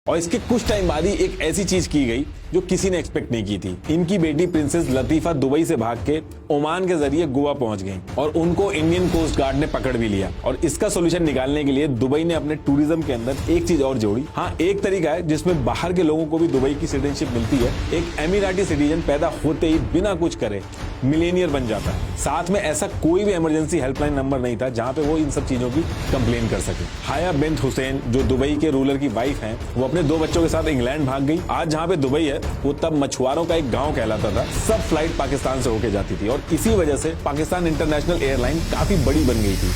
और इसके कुछ टाइम बाद ही एक ऐसी चीज की गई जो किसी ने एक्सपेक्ट नहीं की थी। इनकी बेटी प्रिंसेस लतीफा दुबई से भाग के ओमान के जरिए गोवा पहुंच गई और उनको इंडियन कोस्ट गार्ड ने पकड़ भी लिया। और इसका सोल्यूशन निकालने के लिए दुबई ने अपने टूरिज्म के अंदर एक चीज और जोड़ी। हाँ, एक तरीका है जिसमें बाहर के लोगों को भी दुबई की सिटीजनशिप मिलती है। एक एमिराती सिटीजन पैदा होते ही बिना कुछ करे मिलेनियर बन जाता है। साथ में ऐसा कोई भी इमरजेंसी हेल्पलाइन नंबर नहीं था जहां पे वो इन सब चीजों की कंप्लेन कर सके। हाया बिन्त हुसैन जो दुबई के रूलर की वाइफ हैं, वो अपने 2 बच्चों के साथ इंग्लैंड भाग गई। आज जहां पे दुबई है वो तब मछुआरों का एक गांव कहलाता था। सब फ्लाइट पाकिस्तान से होके जाती थी और इसी वजह से पाकिस्तान इंटरनेशनल एयरलाइन काफी बड़ी बन गई थी।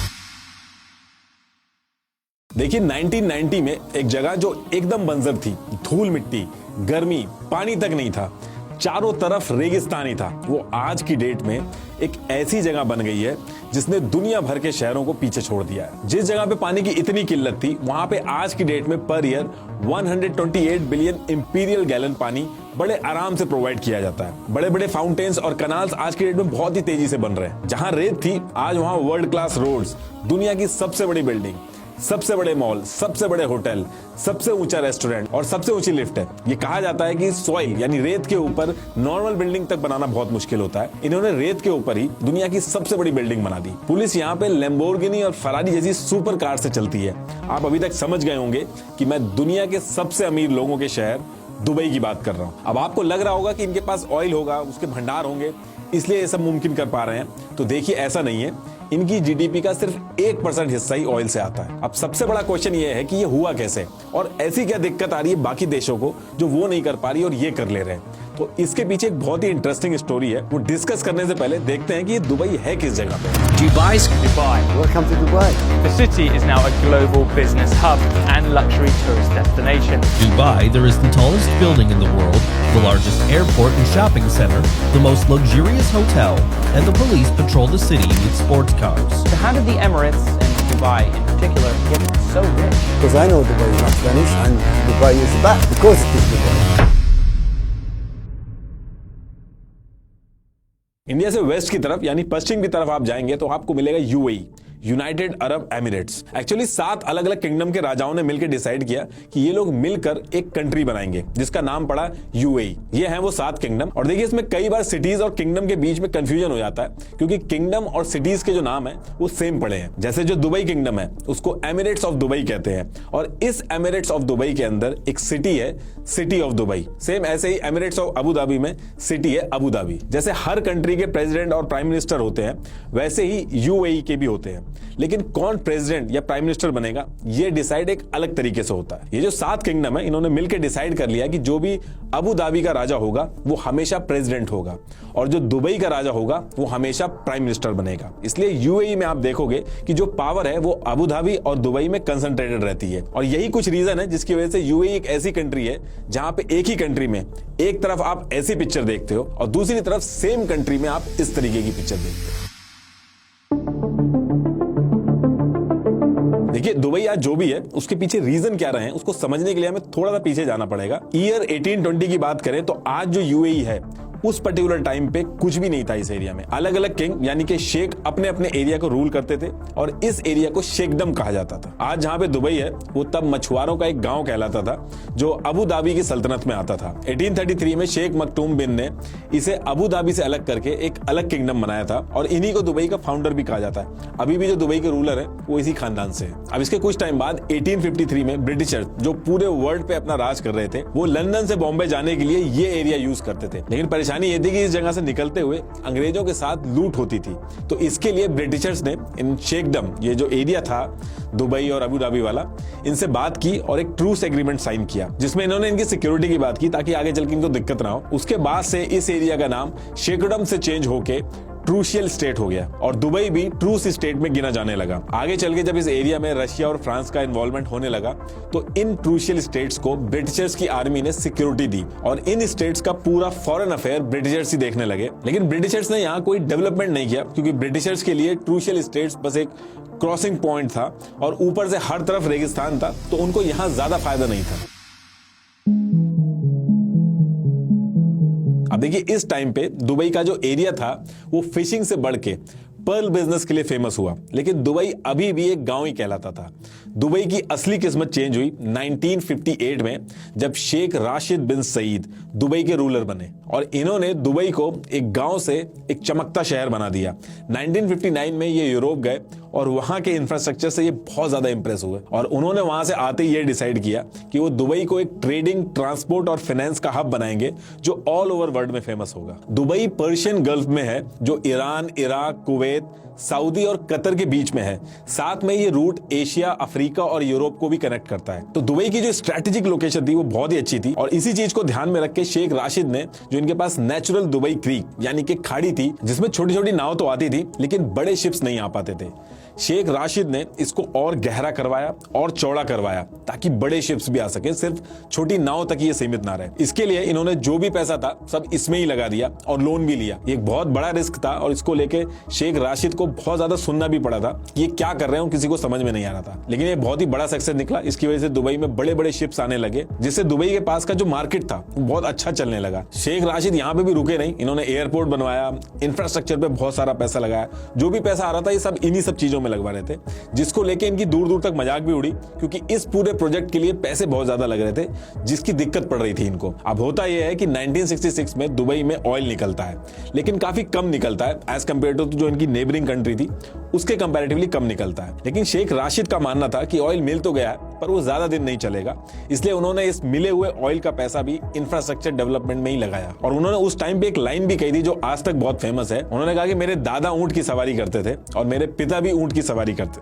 देखिए 1990 में एक जगह जो एकदम बंजर थी, धूल मिट्टी, गर्मी, पानी तक नहीं था, चारों तरफ रेगिस्तान ही था, वो आज की डेट में एक ऐसी जगह बन गई है जिसने दुनिया भर के शहरों को पीछे छोड़ दिया है। जिस जगह पे पानी की इतनी किल्लत थी वहां पे आज की डेट में per year 128 billion imperial gallon पानी बड़े आराम से प्रोवाइड किया जाता है। बड़े बड़े फाउंटेन्स और कनाल्स आज की डेट में बहुत ही तेजी से बन रहे हैं। जहां रेत थी आज वहां वर्ल्ड क्लास रोड्स, दुनिया की सबसे बड़ी बिल्डिंग, सबसे बड़े मॉल, सबसे बड़े होटल, सबसे ऊंचा रेस्टोरेंट और सबसे ऊंची लिफ्ट है। ये कहा जाता है कि सॉइल यानी रेत के ऊपर नॉर्मल बिल्डिंग तक बनाना बहुत मुश्किल होता है। इन्होंने रेत के ऊपर ही दुनिया की सबसे बड़ी बिल्डिंग बना दी। पुलिस यहाँ पे लैम्बोर्गिनी और फरारी जैसी सुपर कार से चलती है। आप अभी तक समझ गए होंगे कि मैं दुनिया के सबसे अमीर लोगों के शहर दुबई की बात कर रहा हूँ। अब आपको लग रहा होगा कि इनके पास ऑयल होगा, उसके भंडार होंगे, इसलिए ये सब मुमकिन कर पा रहे हैं। तो देखिए ऐसा नहीं है, इनकी जीडीपी का सिर्फ 1% हिस्सा ही ऑयल से आता है। अब सबसे बड़ा क्वेश्चन ये है कि ये हुआ कैसे और ऐसी क्या दिक्कत आ रही है बाकी देशों को जो वो नहीं कर पा रही और ये कर ले रहे हैं। तो इसके पीछे एक बहुत ही इंटरेस्टिंग स्टोरी है। वो डिस्कस करने से पहले देखते हैं कि ये दुबई है किस जगह पे। Dubai. Welcome to Dubai. The city is now a global business hub and luxury tourist destination. Dubai, there is the tallest building in the world, the largest airport and shopping center, the most luxurious hotel, and the police patrol the city with sports cars. So how did the Emirates and Dubai in particular get so rich? Because I know Dubai is not Spanish and Dubai is back because it is Dubai. India से waste की तरफ यानी पश्चिम की तरफ आप जाएंगे तो आपको मिलेगा UAE, United Arab Emirates. Actually 7 अलग अलग किंगडम के राजाओं ने मिलकर डिसाइड किया कि ये लोग मिलकर एक कंट्री बनाएंगे जिसका नाम पड़ा यूएई। ये हैं वो 7 किंगडम। और देखिए इसमें कई बार सिटीज और किंगडम के बीच में कंफ्यूजन हो जाता है क्योंकि किंगडम और सिटीज के जो नाम है वो सेम पड़े हैं। जैसे जो दुबई किंगडम है उसको एमिरेट्स ऑफ दुबई कहते हैं और इस एमिरेट्स ऑफ दुबई के अंदर एक सिटी है, सिटी ऑफ दुबई। सेम ऐसे ही एमिरेट्स ऑफ अबू धाबी में सिटी है अबू धाबी। जैसे हर कंट्री के प्रेसिडेंट और प्राइम मिनिस्टर होते हैं वैसे ही यूएई के भी होते हैं, लेकिन कौन प्रेसिडेंट या प्राइम मिनिस्टर बनेगा ये डिसाइड एक अलग तरीके से होता है। ये जो 7 किंगडम है इन्होंने मिलकर डिसाइड कर लिया कि जो भी अबू धाबी का राजा होगा वो हमेशा प्रेसिडेंट होगा और जो दुबई का राजा होगा वो हमेशा प्राइम मिनिस्टर बनेगा। इसलिए यूएई में आप देखोगे कि जो पावर है वो अबू धाबी और दुबई में कंसंट्रेटेड रहती है। और यही कुछ रीजन है जिसकी वजह से यूएई एक ऐसी कंट्री है जहां पे एक ही कंट्री में एक तरफ आप ऐसी पिक्चर देखते हो और दूसरी तरफ सेम कंट्री में आप इस तरीके की पिक्चर देखते हो। देखिए दुबई आज जो भी है उसके पीछे रीजन क्या रहे हैं उसको समझने के लिए हमें थोड़ा सा पीछे जाना पड़ेगा। ईयर 1820 की बात करें तो आज जो यूएई है उस पर्टिकुलर टाइम पे कुछ भी नहीं था इस एरिया में। अलग अलग किंग यानी कि शेख अपने अपने एरिया को रूल करते थे और इस एरिया को शेखडम कहा जाता था। आज जहां पे दुबई है वो तब मछुआरों का एक गांव कहलाता था जो अबू धाबी की सल्तनत में आता था। 1833 में शेख मखदूम बिन ने इसे अबू धाबी से अलग करके एक अलग किंगडम बनाया था और इन्हीं को दुबई का फाउंडर भी कहा जाता है। अभी भी जो दुबई के रूलर है वो इसी खानदान से है। अब इसके कुछ टाइम बाद 1853 में ब्रिटिशर्स जो पूरे वर्ल्ड पे अपना राज कर रहे थे वो लंदन से बॉम्बे जाने के लिए ये एरिया यूज करते थे। लेकिन परेशानी ये थी कि इस जगह से निकलते हुए अंग्रेजों के साथ लूट होती थी। तो इसके लिए ब्रिटिशर्स ने इन शेखडम ये जो एरिया था दुबई और अबू धाबी वाला इनसे बात की और एक ट्रूस एग्रीमेंट साइन किया जिसमें इन्होंने इनकी सिक्योरिटी की बात की ताकि आगे चल के इनको दिक्कत ना हो। उसके बाद से इस एरिया का नाम शेखडम से चेंज होके ट्रूशियल स्टेट हो गया और दुबई भी ट्रूस स्टेट में गिना जाने लगा। आगे चल के जब इस एरिया में रशिया और फ्रांस का इन्वॉल्वमेंट होने लगा तो इन ट्रूशियल स्टेट्स को ब्रिटिशर्स की आर्मी ने सिक्योरिटी दी और इन स्टेट्स का पूरा फॉरेन अफेयर ब्रिटिशर्स ही देखने लगे। लेकिन ब्रिटिशर्स ने यहाँ कोई डेवलपमेंट नहीं किया क्योंकि ब्रिटिशर्स के लिए ट्रूशियल स्टेट्स बस एक क्रॉसिंग पॉइंट था और ऊपर से हर तरफ रेगिस्तान था, तो उनको यहाँ ज्यादा फायदा नहीं था। अब देखिए इस टाइम पे दुबई का जो एरिया था वो फिशिंग से बढ़ के पर्ल बिजनेस के लिए फेमस हुआ, लेकिन दुबई अभी भी एक गांव ही कहलाता था। दुबई की असली किस्मत चेंज हुई 1958 में, जब शेख राशिद बिन सईद दुबई के रूलर बने और इन्होंने दुबई को एक गांव से एक चमकता शहर बना दिया। 1959 में ये यूरोप गए और वहां के इंफ्रास्ट्रक्चर से ये बहुत ज्यादा इंप्रेस हुए और उन्होंने वहां से आते ही ये डिसाइड किया कि वो दुबई को एक ट्रेडिंग, ट्रांसपोर्ट और फाइनेंस का हब बनाएंगे जो ऑल ओवर वर्ल्ड में फेमस होगा। दुबई पर्शियन गल्फ में है, जो ईरान, इराक, कुवैत, सऊदी और कतर के बीच में है। साथ में ये रूट एशिया, अफ्रीका और यूरोप को भी कनेक्ट करता है। तो दुबई की जो स्ट्रैटेजिक लोकेशन थी वो बहुत ही अच्छी थी और इसी चीज को ध्यान में रख के शेख राशिद ने, जो इनके पास नेचुरल दुबई क्रीक यानी कि खाड़ी थी जिसमें छोटी छोटी नाव तो आती थी लेकिन बड़े शिप्स नहीं आ पाते थे, शेख राशिद ने इसको और गहरा करवाया और चौड़ा करवाया ताकि बड़े शिप्स भी आ सके, सिर्फ छोटी नाव तक ये सीमित ना रहे। इसके लिए इन्होंने जो भी पैसा था सब इसमें ही लगा दिया और लोन भी लिया। ये एक बहुत बड़ा रिस्क था और इसको लेके शेख राशिद को बहुत ज्यादा सुनना भी पड़ा था। ये क्या कर रहे हैं किसी को समझ में नहीं आ रहा था, लेकिन ये बहुत ही बड़ा सक्सेस निकला। इसकी वजह से दुबई में बड़े बड़े शिप्स आने लगे, जिससे दुबई के पास का जो मार्केट था वो बहुत अच्छा चलने लगा। शेख राशिद यहाँ पे भी रुके नहीं, इन्होंने एयरपोर्ट बनवाया, इंफ्रास्ट्रक्चर पे बहुत सारा पैसा लगाया। जो भी पैसा आ रहा था ये सब इन्हीं सब चीजों में लगवा रहे थे, जिसको लेके इनकी दूर दूर तक मजाक भी उड़ी, क्योंकि इस पूरे प्रोजेक्ट के लिए पैसे बहुत ज्यादा लग रहे थे, जिसकी दिक्कत पड़ रही थी इनको। अब होता यह है कि 1966 में दुबई में ऑयल निकलता है, लेकिन काफी कम निकलता है एज कंपेयर टू जो इनकी नेबरिंग कंट्री थी उसके कंपैरेटिवली कम निकलता है। लेकिन शेख राशिद का मानना था कि ऑयल मिल तो गया है पर वो ज्यादा दिन नहीं चलेगा, इसलिए उन्होंने इस मिले हुए ऑयल का पैसा भी इंफ्रास्ट्रक्चर डेवलपमेंट में ही लगाया। और उन्होंने उस टाइम पे एक लाइन भी कही थी जो आज तक बहुत फेमस है। उन्होंने कहा कि मेरे दादा ऊंट की सवारी करते थे और मेरे पिता भी ऊंट की सवारी करते,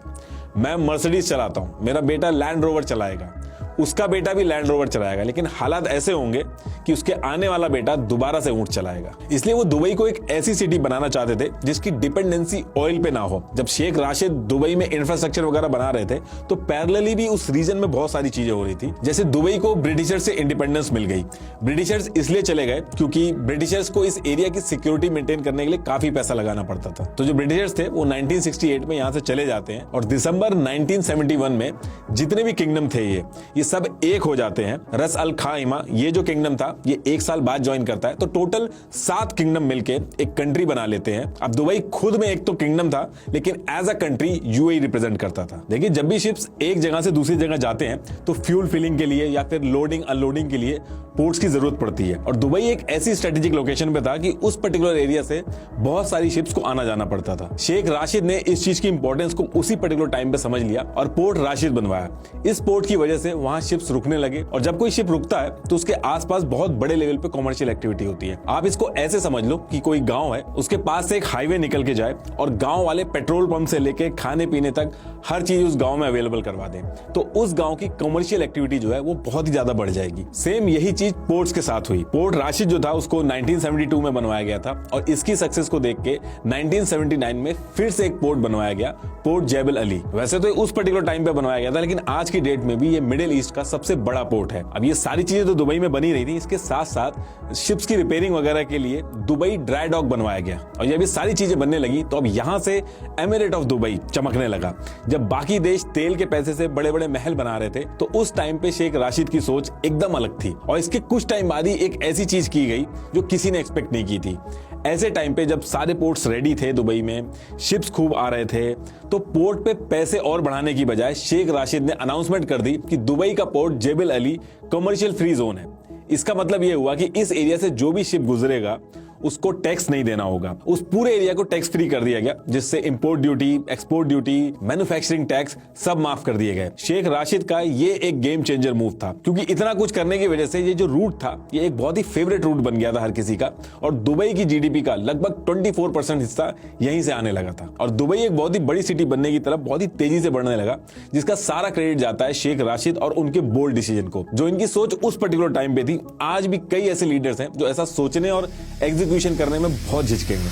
मैं मर्सिडीज चलाता हूं, मेरा बेटा लैंड रोवर चलाएगा, उसका बेटा भी लैंड रोवर चलाएगा, लेकिन हालात ऐसे होंगे कि उसके आने वाला बेटा दोबारा से ऊंट चलाएगा। इसलिए वो दुबई को एक ऐसी सिटी बनाना चाहते थे जिसकी डिपेंडेंसी ऑयल पे ना हो। जब शेख राशिद दुबई में इंफ्रास्ट्रक्चर वगैरह बना रहे थे तो पैरेलली भी उस रीजन में बहुत सारी चीजें हो रही थी। जैसे दुबई को ब्रिटिशर्स से इंडिपेंडेंस मिल गई। ब्रिटिशर्स इसलिए चले गए क्योंकि ब्रिटिशर्स को इस एरिया की सिक्योरिटी मेंटेन करने के लिए काफी पैसा लगाना पड़ता था। तो जो ब्रिटिशर्स थे वो 1968 में यहां से चले जाते हैं और दिसंबर 1971 में जितने भी किंगडम थे ये सब एक हो जाते हैं। रस अल खाइमा ये जो किंगडम था ये 1 साल बाद ज्वाइन करता है, तो टोटल 7 किंगडम मिलके एक कंट्री बना लेते हैं। अब दुबई खुद में एक तो किंगडम था, लेकिन as a country UAE represent करता था। देखिए जब भी शिप्स एक जगह से दूसरी जगह जाते हैं तो फ्यूल फिलिंग के लिए या फिर लोडिंग अनलोडिंग के लिए पोर्ट्स की जरूरत पड़ती है और दुबई एक ऐसी स्ट्रेटेजिक लोकेशन पे था कि उस पर्टिकुलर एरिया से बहुत सारी शिप्स को आना जाना पड़ता था। शेख राशिद ने इस चीज की इंपॉर्टेंस को उसी पर्टिकुलर टाइम पे समझ लिया और पोर्ट राशिद बनवाया। इस पोर्ट की वजह से वहां शिप्स रुकने लगे और जब कोई शिप रुकता है तो उसके आसपास बहुत बड़े लेवल पे कॉमर्शियल एक्टिविटी होती है। आप इसको ऐसे समझ लो कि कोई गांव है, उसके पास से एक हाईवे निकल के जाए और गांव वाले पेट्रोल पंप से लेके खाने पीने तक हर चीज उस गांव में अवेलेबल करवा दें, तो उस गांव की कमर्शियल एक्टिविटी जो है वो बहुत ही ज्यादा बढ़ जाएगी। सेम यही चीज पोर्ट्स के साथ हुई। पोर्ट राशिद जो था उसको 1972 में बनवाया गया था और इसकी सक्सेस को देख के 1979 में फिर से एक पोर्ट बनवाया गया, पोर्ट जेबल अली। वैसे तो उस पर्टिकुलर टाइम पे बनवाया गया था, लेकिन आज की डेट में भी ये मिडिल ईस्ट का सबसे बड़ा पोर्ट है। अब ये सारी चीजें तो दुबई में बनी रही थी, इसके साथ साथ शिप्स की रिपेयरिंग वगैरह के लिए दुबई ड्राई डॉक बनवाया गया और जब ये सारी चीजें बनने लगी तो अब यहां से एमिरेट ऑफ दुबई चमकने लगा। जब बाकी देश तेल के पैसे से बड़े बड़े महल बना रहे थे तो उस टाइम पे शेख राशिद की सोच एकदम अलग थी और इसके कुछ टाइम बाद ही एक ऐसी चीज की गई जो किसी ने एक्सपेक्ट नहीं की थी। ऐसे टाइम पे जब सारे पोर्ट्स रेडी थे दुबई में, शिप्स खूब आ रहे थे, तो पोर्ट पे पैसे और बढ़ाने की बजाय शेख राशिद ने अनाउंसमेंट कर दी कि दुबई का port Jebel Ali commercial free zone है। इसका मतलब यह हुआ कि इस एरिया से जो भी शिप गुजरेगा उसको टैक्स नहीं देना होगा। उस पूरे एरिया को टैक्स फ्री कर दिया गया, जिससे import duty, export duty, manufacturing tax सब माफ कर दिए गए। शेख राशिद का ये एक गेम चेंजर मूव था, क्योंकि इतना कुछ करने की वजह से ये जो रूट था ये एक बहुत ही फेवरेट रूट बन गया था हर किसी का और दुबई की जीडीपी का लगभग 24% हिस्सा यहीं से आने लगा था और दुबई एक बहुत ही बड़ी सिटी बनने की तरफ बहुत ही तेजी से बढ़ने लगा, जिसका सारा क्रेडिट जाता है शेख राशिद और उनके बोल्ड डिसीजन को। जो इनकी सोच उस पर्टिकुलर टाइम पे थी, आज भी कई ऐसे लीडर्स हैं जो ऐसा सोचने और एग्जीक्यूशन करने में बहुत झिझकेंगे।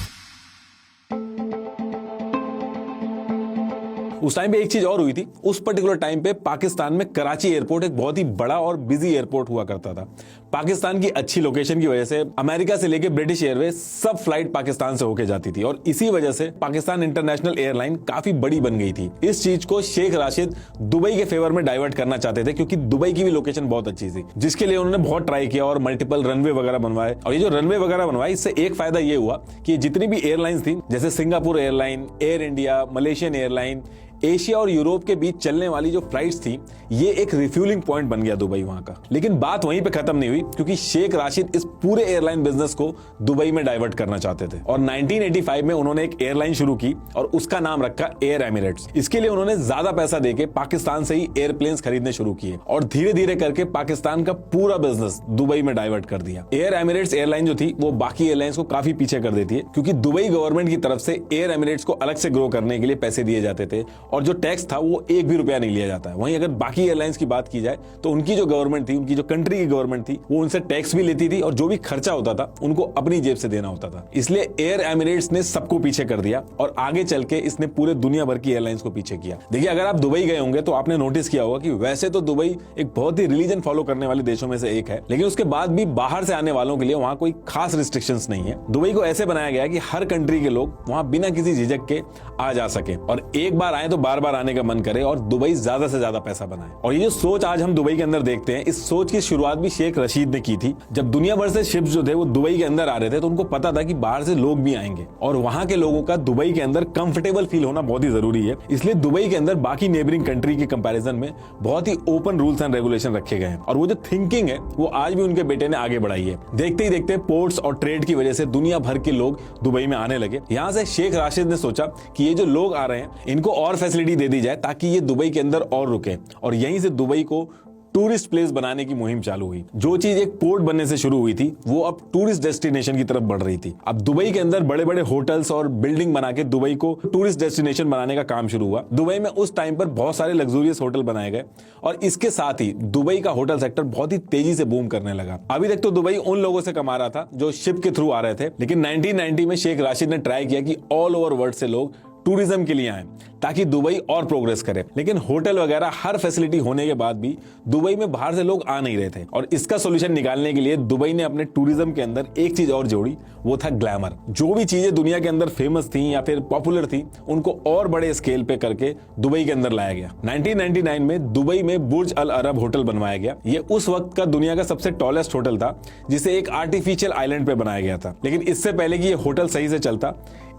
उस टाइम पे एक चीज और हुई थी, उस पर्टिकुलर टाइम पे पाकिस्तान में कराची एयरपोर्ट एक बहुत ही बड़ा और बिजी एयरपोर्ट हुआ करता था। पाकिस्तान की अच्छी लोकेशन की वजह से अमेरिका से लेकर ब्रिटिश एयरवेज सब फ्लाइट पाकिस्तान से होकर जाती थी और इसी वजह से पाकिस्तान इंटरनेशनल एयरलाइन काफी बड़ी बन गई थी। इस चीज को शेख राशिद दुबई के फेवर में डाइवर्ट करना चाहते थे क्योंकि दुबई की भी लोकेशन बहुत अच्छी थी, जिसके लिए उन्होंने बहुत ट्राई किया और मल्टीपल रनवे वगैरह बनवाए। और ये जो रनवे वगैरह बनवाए, इससे एक फायदा ये हुआ कि जितनी भी एयरलाइंस थी, जैसे Singapore airline, air India, Malaysian airline, Asia और यूरोप के बीच चलने वाली जो फ्लाइट्स थी, ये एक रिफ्यूलिंग पॉइंट बन गया दुबई वहां का। लेकिन बात वहीं पे खत्म नहीं हुई क्योंकि शेख राशिद इस पूरे एयरलाइन बिजनेस को दुबई में डाइवर्ट करना चाहते थे और 1985 में उन्होंने एक एयरलाइन शुरू की और उसका नाम रखा एयर एमिरेट्स। इसके लिए उन्होंने ज्यादा पैसा देके पाकिस्तान से ही एयरप्लेन्स खरीदने शुरू किए और धीरे धीरे करके पाकिस्तान का पूरा बिजनेस दुबई में डाइवर्ट कर दिया। एयर एमिरेट्स एयरलाइन जो थी वो बाकी एयरलाइंस को काफी पीछे कर देती है क्योंकि दुबई गवर्नमेंट की तरफ से एयर एमिरेट्स को अलग से ग्रो करने के लिए पैसे दिए जाते थे और जो टैक्स था वो एक भी रुपया नहीं लिया जाता है। वहीं अगर बाकी एयरलाइंस की बात की जाए तो उनकी जो गवर्नमेंट थी, उनकी जो कंट्री की गवर्नमेंट थी, वो उनसे टैक्स भी लेती थी और जो भी खर्चा होता था उनको अपनी जेब से देना होता था। इसलिए एयर एमिरेट्स ने सबको पीछे कर दिया और आगे चल के इसने पूरे दुनिया भर की एयरलाइंस को पीछे किया। देखिए, अगर आप दुबई गए होंगे तो आपने नोटिस किया होगा कि वैसे तो दुबई एक बहुत ही रिलीजन फॉलो करने वाले देशों में से एक है, लेकिन उसके बाद भी बाहर से आने वालों के लिए वहां कोई खास रिस्ट्रिक्शंस नहीं है। दुबई को ऐसे बनाया गया है कि हर कंट्री के लोग वहां बिना किसी झिझक के आ जा सके और एक बार आए तो बार बार आने का मन करे और दुबई ज्यादा से ज्यादा पैसा बनाए। और ये जो सोच आज हम दुबई के अंदर देखते हैं, इस सोच की शुरुआत भी शेख रशीद ने की थी। जब दुनिया भर से शिप्स जो थे वो दुबई के अंदर आ रहे थे तो उनको पता था कि बाहर से लोग भी आएंगे और वहां के लोगों का दुबई के अंदर कंफर्टेबल फील होना बहुत ही जरूरी है। इसलिए दुबई के अंदर बाकी नेबरिंग कंट्री के कंपैरिजन में बहुत ही ओपन रूल्स एंड रेगुलेशन रखे गए हैं और वो जो थिंकिंग है वो आज भी उनके बेटे ने आगे बढ़ाई है। देखते ही देखते पोर्ट्स और ट्रेड की वजह से दुनिया भर के लोग दुबई में आने लगे। यहां से शेख राशिद ने सोचा कि ये जो लोग आ रहे हैं इनको और फैसिलिटी दे दी जाए ताकि ये दुबई के अंदर और रुके और यहीं से दुबई को टूरिस्ट प्लेस बनाने की मुहिम चालू हुई। जो चीज एक पोर्ट बनने से शुरू हुई थी वो अब टूरिस्ट डेस्टिनेशन की तरफ बढ़ रही थी। अब दुबई के अंदर बड़े बड़े होटल्स और बिल्डिंग बना के दुबई को टूरिस्ट डेस्टिनेशन बनाने का काम शुरू हुआ। दुबई में उस टाइम पर बहुत सारे लग्जूरियस होटल बनाए गए और इसके साथ ही दुबई का होटल सेक्टर बहुत ही तेजी से बूम करने लगा। अभी तक तो दुबई उन लोगों से कमा रहा था जो शिप के थ्रू आ रहे थे, लेकिन 1990 में शेख राशिद ने ट्राई किया कि ऑल ओवर वर्ल्ड से लोग टूरिज्म के लिए आए ताकि दुबई और प्रोग्रेस करे। लेकिन होटल वगैरह हर फैसिलिटी होने के बाद भी दुबई में बाहर से लोग आ नहीं रहे थे और इसका सॉल्यूशन निकालने के लिए दुबई ने अपने टूरिज्म के अंदर एक चीज और जोड़ी, वो था ग्लैमर। जो भी चीजें दुनिया के अंदर फेमस थी या फिर पॉपुलर थी उनको और बड़े स्केल पे करके दुबई के अंदर लाया गया। 1999 में दुबई में बुर्ज अल अरब होटल बनवाया गया। ये उस वक्त का दुनिया का सबसे टॉलेस्ट होटल था जिसे एक आर्टिफिशियल आइलैंड पे बनाया गया था। लेकिन इससे पहले कि ये होटल सही से चलता,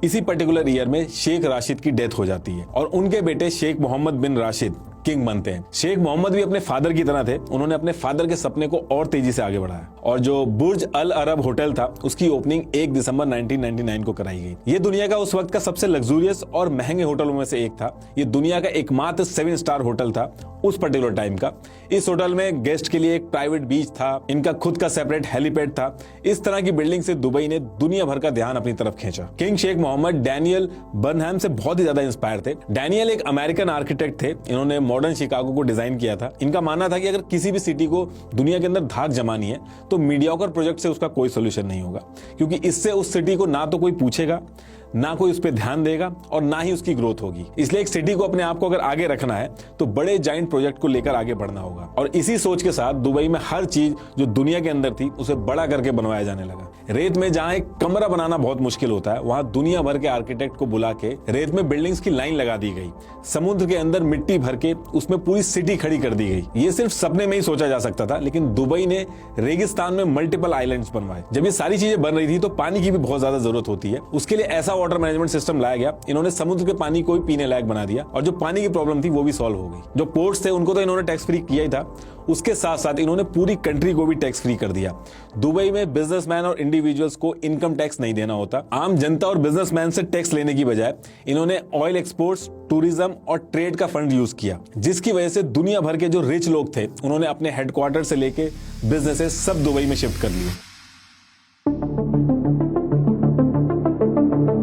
इसी पर्टिकुलर ईयर में शेख राशिद की डेथ हो जाती है और उनके बेटे शेख मोहम्मद बिन राशिद किंग बनते हैं। शेख मोहम्मद भी अपने फादर की तरह थे, उन्होंने अपने फादर के सपने को और तेजी से आगे बढ़ाया और जो बुर्ज अल अरब होटल था उसकी ओपनिंग 1 दिसंबर 1999 को कराई गई। ये दुनिया का उस वक्त का सबसे लग्जूरियस और महंगे होटलों में से एक था। ये दुनिया का एकमात्र 7 स्टार होटल था उस पर्टिकुलर टाइम का। इस होटल में गेस्ट के लिए एक प्राइवेट बीच था, इनका खुद का सेपरेट हेलीपैड था। इस तरह की बिल्डिंग से दुबई ने दुनिया भर का ध्यान अपनी तरफ खींचा। King Sheikh Mohammed Daniel Burnham से बहुत ही ज्यादा इंस्पायर थे। डैनियल एक अमेरिकन आर्किटेक्ट थे, इन्होंने मॉडर्न शिकागो को डिजाइन किया था। इनका मानना था कि अगर किसी भी सिटी को दुनिया के अंदर धाक जमानी है तो मीडियोकर प्रोजेक्ट से उसका कोई सोल्यूशन नहीं होगा, क्योंकि इससे उस सिटी को ना तो कोई पूछेगा, ना कोई उस पर ध्यान देगा और ना ही उसकी ग्रोथ होगी। इसलिए एक सिटी को अपने आप को अगर आगे रखना है तो बड़े जाइंट प्रोजेक्ट को लेकर आगे बढ़ना होगा। और इसी सोच के साथ दुबई में हर चीज जो दुनिया के अंदर थी उसे बड़ा करके बनवाया जाने लगा। रेत में जहां एक कमरा बनाना बहुत मुश्किल होता है, वहां दुनिया भर के आर्किटेक्ट को बुला के रेत में बिल्डिंग्स की लाइन लगा दी गई। समुद्र के अंदर मिट्टी भर के उसमें पूरी सिटी खड़ी कर दी गई। ये सिर्फ सपने में ही सोचा जा सकता था, लेकिन दुबई ने रेगिस्तान में मल्टीपल आइलैंड्स बनवाए। जब ये सारी चीजें बन रही थी तो पानी की भी बहुत ज्यादा जरूरत होती है। उसके लिए ऐसा वाटर मैनेजमेंट सिस्टम लाया गया, इन्होंने समुद्र के पानी को भी पीने लायक बना दिया और जो पानी की प्रॉब्लम थी वो भी सॉल्व हो गई। जो पोर्ट्स थे उनको तो इन्होंने टैक्स फ्री किया ही था, उसके साथ साथ इन्होंने पूरी कंट्री को भी टैक्स फ्री कर दिया। दुबई में बिजनेसमैन और इंडिविजुअल्स को इनकम टैक्स नहीं देना होता। आम जनता और बिजनेसमैन से टैक्स लेने की बजाय इन्होंने ऑयल एक्सपोर्ट्स, टूरिज्म और ट्रेड का फंड यूज किया, जिसकी वजह से दुनिया भर के जो रिच लोग थे उन्होंने अपने हेडक्वार्टर से लेके बिजनेसेस सब दुबई में शिफ्ट कर लिए।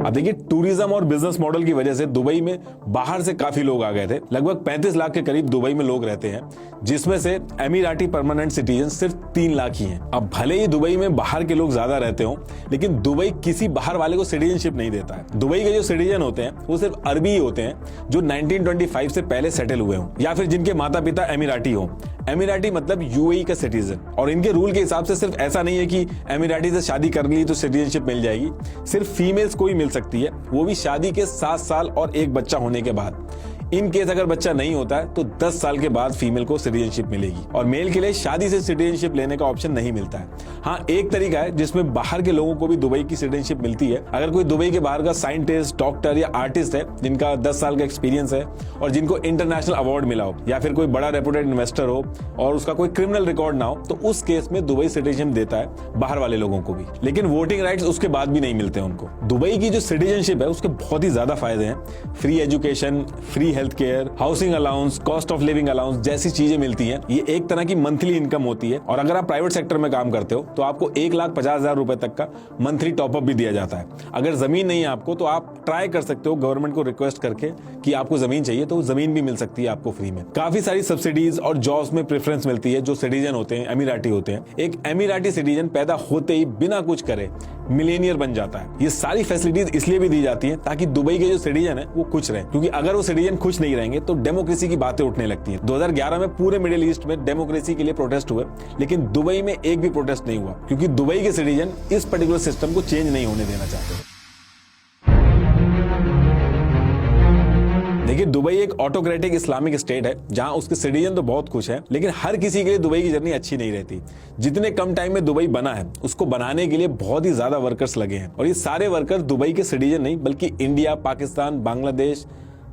अब देखिए, टूरिज्म और बिजनेस मॉडल की वजह से दुबई में बाहर से काफी लोग आ गए थे। लगभग 35 लाख के करीब दुबई में लोग रहते हैं, जिसमें से एमिराटी परमानेंट सिटीजन सिर्फ 3 लाख ही हैं। अब भले ही दुबई में बाहर के लोग ज्यादा रहते हो, लेकिन दुबई किसी बाहर वाले को सिटीजनशिप नहीं देता है। दुबई के जो सिटीजन होते हैं वो सिर्फ अरबी ही होते हैं जो 1925 से पहले सेटल हुए हों या फिर जिनके माता पिता एमिराटी हो। एमिराटी मतलब यूएई का सिटीजन। और इनके रूल के हिसाब से सिर्फ ऐसा नहीं है कि एमिराटी से शादी कर ली तो सिटीजनशिप मिल जाएगी। सिर्फ फीमेल्स को ही मिल सकती है, वो भी शादी के 7 साल और एक बच्चा होने के बाद। इन केस अगर बच्चा नहीं होता है तो 10 साल के बाद फीमेल को सिटीजनशिप मिलेगी। और मेल के लिए शादी से सिटीजनशिप लेने का ऑप्शन नहीं मिलता है। हाँ, एक तरीका है जिसमें बाहर के लोगों को भी दुबई की सिटीजनशिप मिलती है। अगर कोई दुबई के बाहर का साइंटिस्ट, डॉक्टर या आर्टिस्ट है जिनका 10 साल का एक्सपीरियंस है और जिनको इंटरनेशनल अवार्ड मिला हो, या फिर कोई बड़ा रेपुटेड इन्वेस्टर हो और उसका कोई क्रिमिनल रिकॉर्ड ना हो, तो उस केस में दुबई सिटीजनशिप देता है बाहर वाले लोगों को भी। लेकिन वोटिंग राइट्स उसके बाद भी नहीं मिलते उनको। दुबई की जो सिटीजनशिप है उसके बहुत ही ज्यादा फायदे हैं। Free education, free health care, housing allowance, cost of living allowance जैसी चीजें मिलती हैं। ये एक तरह की मंथली इनकम होती है। और अगर आप प्राइवेट सेक्टर में काम करते हो तो आपको 1,50,000 रुपए तक का मंथली टॉपअप भी दिया जाता है। अगर जमीन नहीं है आपको तो आप ट्राई कर सकते हो गवर्नमेंट को रिक्वेस्ट करके कि आपको जमीन चाहिए, तो जमीन भी मिल सकती है आपको फ्री में। काफी सारी सब्सिडीज और जॉब्स में प्रेफरेंस मिलती है जो सिटीजन होते हैं, एमिराटी होते हैं। एक एमिराटी सिटीजन पैदा होते ही बिना कुछ करे मिलेनियर बन जाता है। ये सारी फैसिलिटीज इसलिए भी दी जाती हैं ताकि दुबई के जो सिटीजन है वो खुश रहे, क्योंकि अगर वो सिटीजन खुश नहीं रहेंगे तो डेमोक्रेसी की बातें उठने लगती हैं। 2011 में पूरे मिडिल ईस्ट में डेमोक्रेसी के लिए प्रोटेस्ट हुए, लेकिन दुबई में एक भी प्रोटेस्ट नहीं हुआ, क्योंकि दुबई के सिटीजन इस पर्टिकुलर सिस्टम को चेंज नहीं होने देना चाहते। देखिए, दुबई एक ऑटोक्रेटिक इस्लामिक स्टेट है जहां उसके सिटीजन तो बहुत खुश हैं, लेकिन हर किसी के लिए दुबई की जर्नी अच्छी नहीं रहती। जितने कम टाइम में दुबई बना है उसको बनाने के लिए बहुत ही ज्यादा वर्कर्स लगे हैं, और ये सारे वर्कर्स दुबई के सिटीजन नहीं बल्कि इंडिया, पाकिस्तान, बांग्लादेश,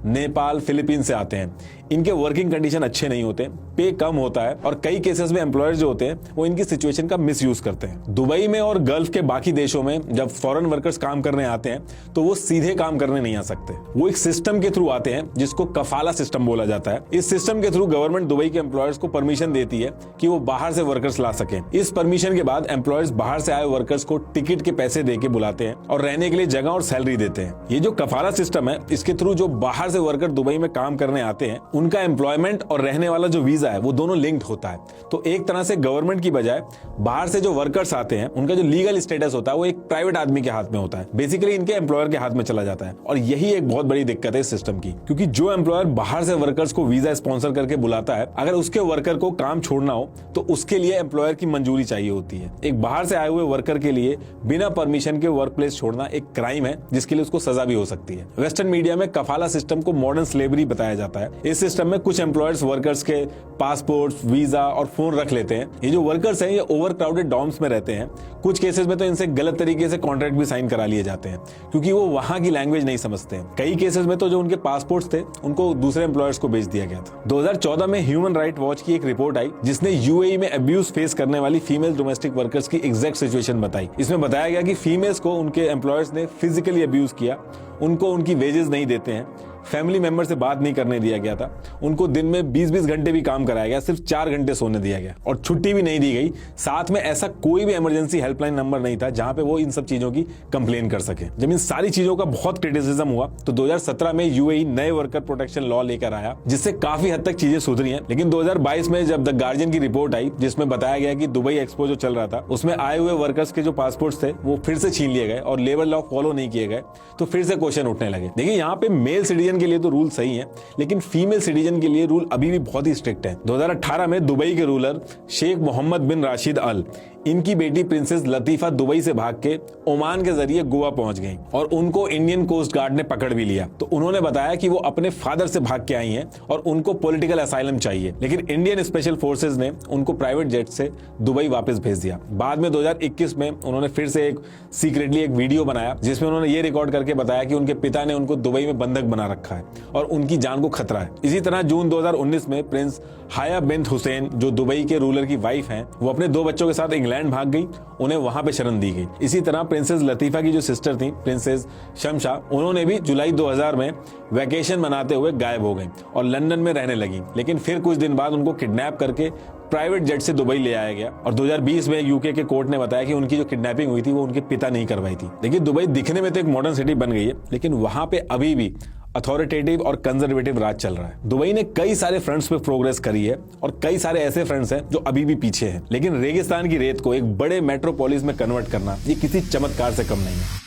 नेपाल, फिलीपींस से आते हैं। इनके वर्किंग कंडीशन अच्छे नहीं होते, पे कम होता है, और कई केसेस में एम्प्लॉयर्स जो होते हैं वो इनकी सिचुएशन का मिसयूज करते हैं। दुबई में और गल्फ के बाकी देशों में जब फॉरेन वर्कर्स काम करने आते हैं तो वो सीधे काम करने नहीं आ सकते। वो एक सिस्टम के थ्रू आते हैं जिसको कफाला सिस्टम बोला जाता है। इस सिस्टम के थ्रू गवर्नमेंट दुबई के एम्प्लॉयर्स को परमिशन देती है कि वो बाहर से वर्कर्स ला सके। इस परमिशन के बाद एम्प्लॉयर्स बाहर से आए वर्कर्स को टिकट के पैसे दे के बुलाते हैं और रहने के लिए जगह और सैलरी देते हैं। ये जो कफाला सिस्टम है, इसके थ्रू जो बाहर से वर्कर दुबई में काम करने आते हैं उनका एम्प्लॉयमेंट और रहने वाला जो वीजा है वो दोनों लिंक्ड होता है। तो एक तरह से गवर्नमेंट की बजाय बाहर से जो वर्कर्स आते हैं उनका जो लीगल स्टेटस होता है वो एक प्राइवेट आदमी के हाथ में होता है, बेसिकली इनके एम्प्लॉयर के हाथ में चला जाता है। और यही एक बहुत बड़ी दिक्कत है इस सिस्टम की, क्योंकि जो एम्प्लॉयर बाहर से वर्कर्स को वीजा स्पॉन्सर करके बुलाता है, अगर उसके वर्कर को काम छोड़ना हो तो उसके लिए एम्प्लॉयर की मंजूरी चाहिए होती है। एक बाहर से आए हुए वर्कर के लिए बिना परमिशन के वर्क प्लेस छोड़ना एक क्राइम है जिसके लिए उसको सजा भी हो सकती है। वेस्टर्न मीडिया में कफाला सिस्टम को मॉडर्न स्लेवरी बताया जाता है। इस सिस्टम में कुछ एम्प्लॉयर्स वर्कर्स के पासपोर्ट, वीजा और फोन रख लेते हैं। ये जो वर्कर्स हैं ये ओवर क्राउडेड डॉर्म्स में रहते हैं। कुछ केसेस में तो इनसे गलत तरीके से कॉन्ट्रैक्ट भी साइन करा लिए जाते हैं क्योंकि वो वहां की लैंग्वेज नहीं समझते हैं। कई केसेस में तो जो उनके पासपोर्ट्स थे उनको दूसरे एम्प्लॉयर्स को बेच दिया गया था। 2014 में ह्यूमन राइट वॉच की एक रिपोर्ट आई जिसने यूएई में अब्यूज फेस करने वाली फीमेल डोमेस्टिक वर्कर्स की एग्जैक्ट सिचुएशन बताई। इसमें बताया गया कि फीमेल्स को उनके एम्प्लॉयर्स ने फिजिकली अब्यूज किया, उनको उनकी वेजेस नहीं देते हैं, फैमिली मेंबर से बात नहीं करने दिया गया था, उनको दिन में 20-20 घंटे भी काम कराया गया, सिर्फ 4 घंटे सोने दिया गया और छुट्टी भी नहीं दी गई। साथ में ऐसा कोई भी इमरजेंसी हेल्पलाइन नंबर नहीं था जहां पे वो इन सब चीजों की कंप्लेन कर सके। जब इन सारी चीजों का बहुत क्रिटिसिज्म हुआ तो 2017 में यूएई नए वर्कर प्रोटेक्शन लॉ लेकर आया जिससे काफी हद तक चीजें सुधरी हैं। लेकिन 2022 में जब द गार्जियन की रिपोर्ट आई जिसमें बताया गया कि दुबई एक्सपो जो चल रहा था उसमें आए हुए वर्कर्स के जो पासपोर्ट्स थे वो फिर से छीन लिए गए और लेबर लॉ फॉलो नहीं किए गए, तो फिर से क्वेश्चन उठने लगे। देखिए, यहाँ पे मेल सिटीजन के लिए तो रूल सही है, लेकिन फीमेल सिटीजन के लिए रूल अभी भी बहुत ही स्ट्रिक्ट है। 2018 में दुबई के रूलर शेख मोहम्मद बिन राशिद अल, इनकी बेटी प्रिंसेस लतीफा दुबई से भाग के ओमान के जरिए गोवा पहुंच गईं और उनको इंडियन कोस्ट गार्ड ने पकड़ भी लिया। तो उन्होंने बताया कि वो अपने फादर से भाग के आई हैं और उनको पॉलिटिकल असाइलम चाहिए, लेकिन इंडियन स्पेशल फोर्सेज ने उनको प्राइवेट जेट से दुबई वापस भेज दिया। बाद में 2021 में उन्होंने फिर से एक सीक्रेटली एक वीडियो बनाया जिसमें उन्होंने ये रिकॉर्ड करके बताया कि उनके पिता ने उनको दुबई में बंधक बना रखा है और उनकी जान को खतरा है। इसी तरह जून 2019 में प्रिंस हाया बिन्त हुसैन जो दुबई के रूलर की वाइफ हैं, वो अपने 2 बच्चों के साथ इंग्लैंड इंग्लैंड भाग गई, उन्हें वहां पे शरण दी गई। इसी तरह प्रिंसेस लतीफा की जो सिस्टर थी प्रिंसेस शमशा, उन्होंने भी जुलाई 2000 में वैकेशन मनाते हुए गायब हो गई और लंदन में रहने लगी। लेकिन फिर कुछ दिन बाद उनको किडनैप करके प्राइवेट जेट से दुबई ले आया गया और 2020 में यूके के कोर्ट ने बताया कि उनकी जो किडनैपिंग हुई थी वो उनके पिता नहीं करवाई थी। देखिए, दुबई दिखने में तो एक मॉडर्न सिटी बन गई है, लेकिन वहां पे अभी भी अथॉरिटेटिव और कंजर्वेटिव राज चल रहा है। दुबई ने कई सारे फ्रंट्स पे प्रोग्रेस करी है और कई सारे ऐसे फ्रंट्स हैं जो अभी भी पीछे हैं, लेकिन रेगिस्तान की रेत को एक बड़े मेट्रोपोलिस में कन्वर्ट करना ये किसी चमत्कार से कम नहीं है।